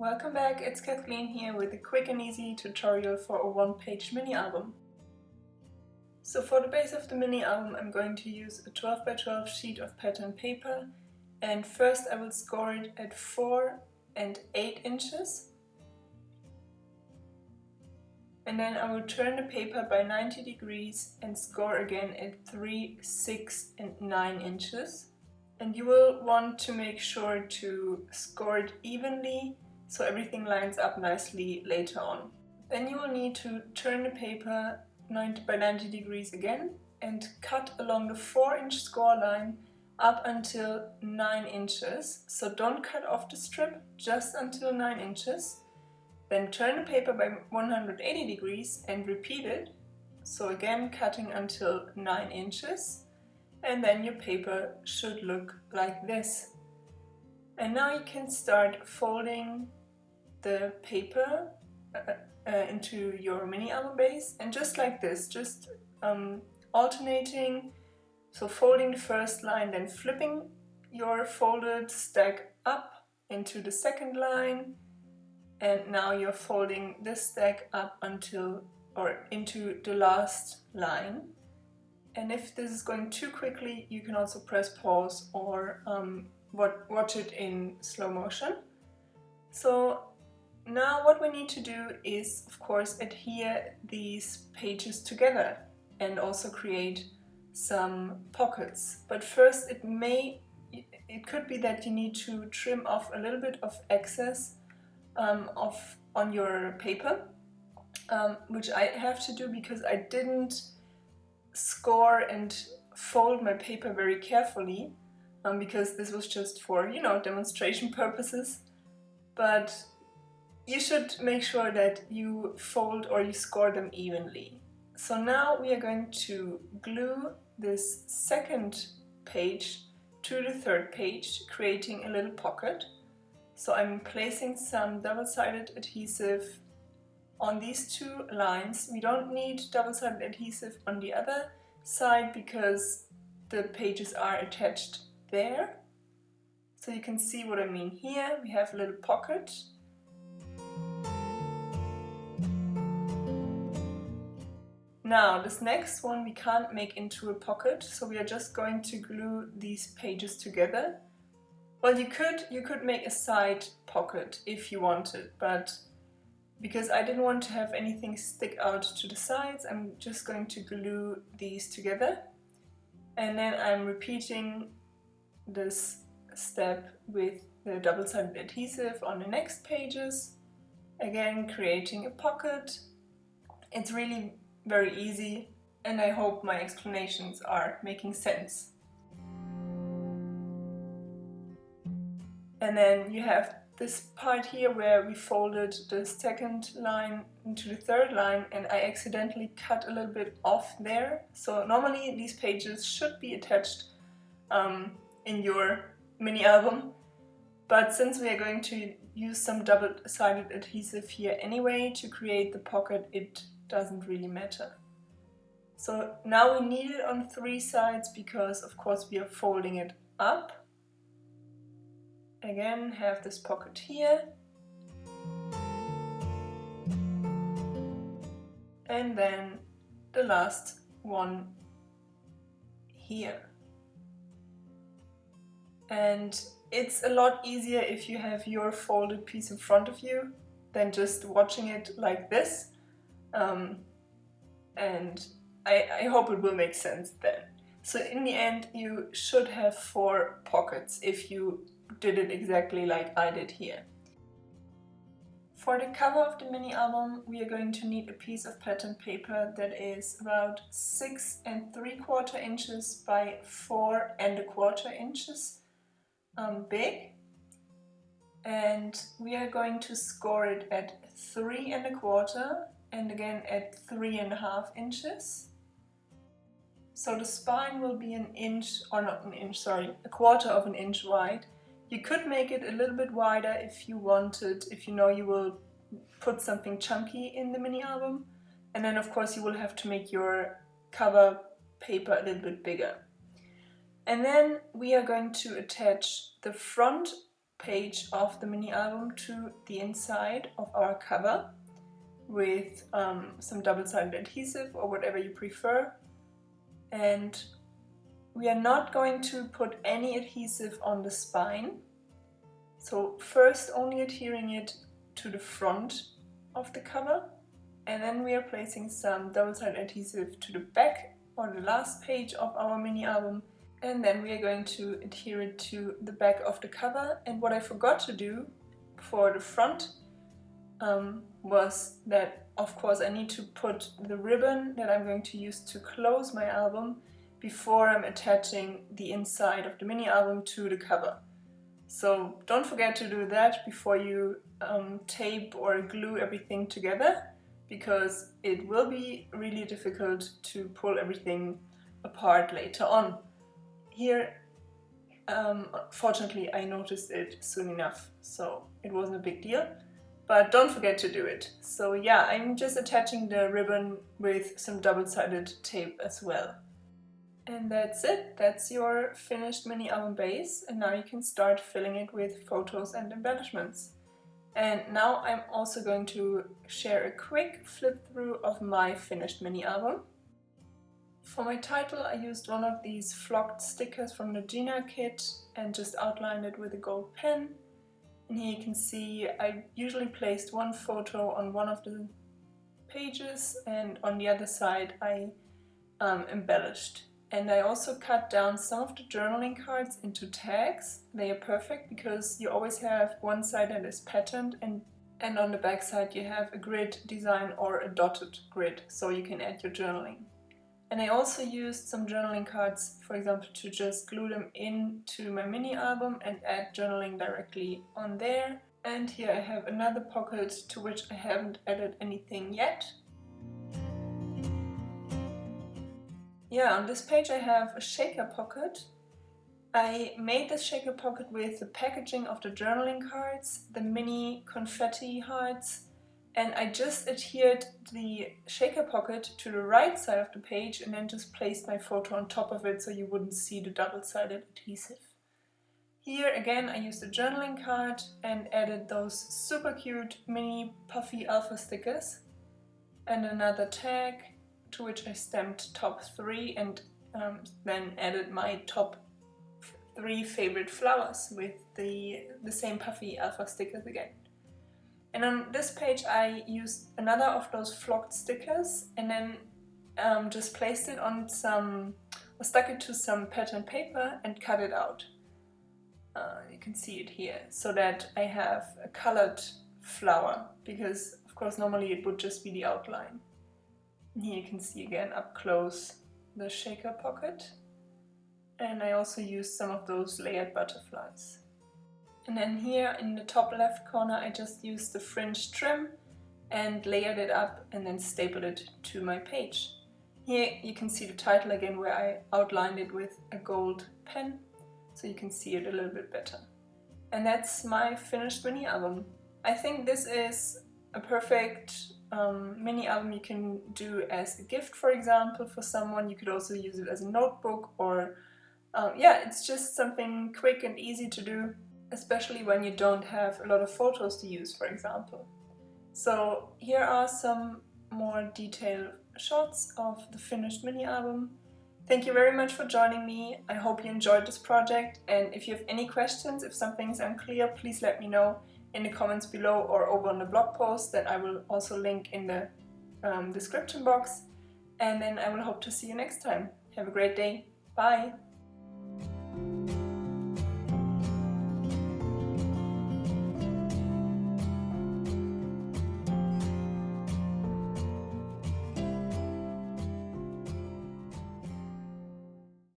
Welcome back, it's Kathleen here with a quick and easy tutorial for a one-page mini album. So for the base of the mini album I'm going to use a 12 by 12 sheet of pattern paper, and first I will score it at 4 and 8 inches. And then I will turn the paper by 90 degrees and score again at 3, 6 and 9 inches. And you will want to make sure to score it evenly so everything lines up nicely later on. Then you will need to turn the paper by 90 degrees again and cut along the 4-inch score line up until 9 inches. So don't cut off the strip, just until 9 inches. Then turn the paper by 180 degrees and repeat it. So again cutting until 9 inches. And then your paper should look like this. And now you can start folding the paper into your mini album base, and just like this, just alternating, so folding the first line, then flipping your folded stack up into the second line, and now you're folding this stack up until or into the last line. And if this is going too quickly, you can also press pause or watch it in slow motion. So now what we need to do is, of course, adhere these pages together and also create some pockets. But first it could be that you need to trim off a little bit of excess on your paper, which I have to do because I didn't score and fold my paper very carefully, because this was just for, demonstration purposes. But you should make sure that you fold or you score them evenly. So now we are going to glue this second page to the third page, creating a little pocket. So I'm placing some double-sided adhesive on these two lines. We don't need double-sided adhesive on the other side because the pages are attached there. So you can see what I mean here. We have a little pocket. Now this next one we can't make into a pocket, so we are just going to glue these pages together. Well, you could make a side pocket if you wanted, but because I didn't want to have anything stick out to the sides, I'm just going to glue these together. And then I'm repeating this step with the double-sided adhesive on the next pages. Again, creating a pocket. It's really very easy, and I hope my explanations are making sense. And then you have this part here where we folded the second line into the third line, and I accidentally cut a little bit off there. So normally these pages should be attached in your mini album, but since we are going to use some double-sided adhesive here anyway to create the pocket, it doesn't really matter. So now we need it on 3 sides because of course we are folding it up. Again, have this pocket here. And then the last one here. And it's a lot easier if you have your folded piece in front of you than just watching it like this. And I hope it will make sense then. So in the end you should have 4 pockets if you did it exactly like I did here. For the cover of the mini album we are going to need a piece of pattern paper that is about 6 3/4 inches by 4 1/4 inches big. And we are going to score it at 3 1/4 and again at 3 1/2 inches. So the spine will be an inch, or not an inch, sorry, a 1/4 of an inch wide. You could make it a little bit wider if you wanted, if you know you will put something chunky in the mini album. And then of course you will have to make your cover paper a little bit bigger. And then we are going to attach the front page of the mini album to the inside of our cover with some double-sided adhesive or whatever you prefer. And we are not going to put any adhesive on the spine. So first only adhering it to the front of the cover, and then we are placing some double-sided adhesive to the back or the last page of our mini album, and then we are going to adhere it to the back of the cover. And what I forgot to do for the front was that, of course, I need to put the ribbon that I'm going to use to close my album before I'm attaching the inside of the mini album to the cover. So don't forget to do that before you tape or glue everything together, because it will be really difficult to pull everything apart later on. Here, fortunately, I noticed it soon enough, so it wasn't a big deal. But don't forget to do it. So yeah, I'm just attaching the ribbon with some double-sided tape as well. And that's it. That's your finished mini album base, and now you can start filling it with photos and embellishments. And now I'm also going to share a quick flip through of my finished mini album. For my title I used one of these flocked stickers from the Gina kit and just outlined it with a gold pen. And here you can see I usually placed one photo on one of the pages, and on the other side I embellished. And I also cut down some of the journaling cards into tags. They are perfect because you always have one side that is patterned, and on the back side you have a grid design or a dotted grid, so you can add your journaling. And I also used some journaling cards, for example, to just glue them into my mini album and add journaling directly on there. And here I have another pocket to which I haven't added anything yet. Yeah, on this page I have a shaker pocket. I made this shaker pocket with the packaging of the journaling cards, the mini confetti hearts, and I just adhered the shaker pocket to the right side of the page and then just placed my photo on top of it so you wouldn't see the double-sided adhesive. Here again I used a journaling card and added those super cute mini puffy alpha stickers and another tag to which I stamped top 3 and then added my top 3 favorite flowers with the same puffy alpha stickers again. And on this page I used another of those flocked stickers and then just placed it on or stuck it to some pattern paper and cut it out. You can see it here, so that I have a colored flower, because of course normally it would just be the outline. And here you can see again up close the shaker pocket, and I also used some of those layered butterflies. And then here in the top left corner I just used the fringe trim and layered it up and then stapled it to my page. Here you can see the title again, where I outlined it with a gold pen, so you can see it a little bit better. And that's my finished mini album. I think this is a perfect mini album you can do as a gift, for example, for someone. You could also use it as a notebook, or yeah, it's just something quick and easy to do, especially when you don't have a lot of photos to use, for example. So here are some more detailed shots of the finished mini album. Thank you very much for joining me. I hope you enjoyed this project, and if you have any questions, if something is unclear, please let me know in the comments below or over on the blog post that I will also link in the description box. And then I will hope to see you next time. Have a great day. Bye!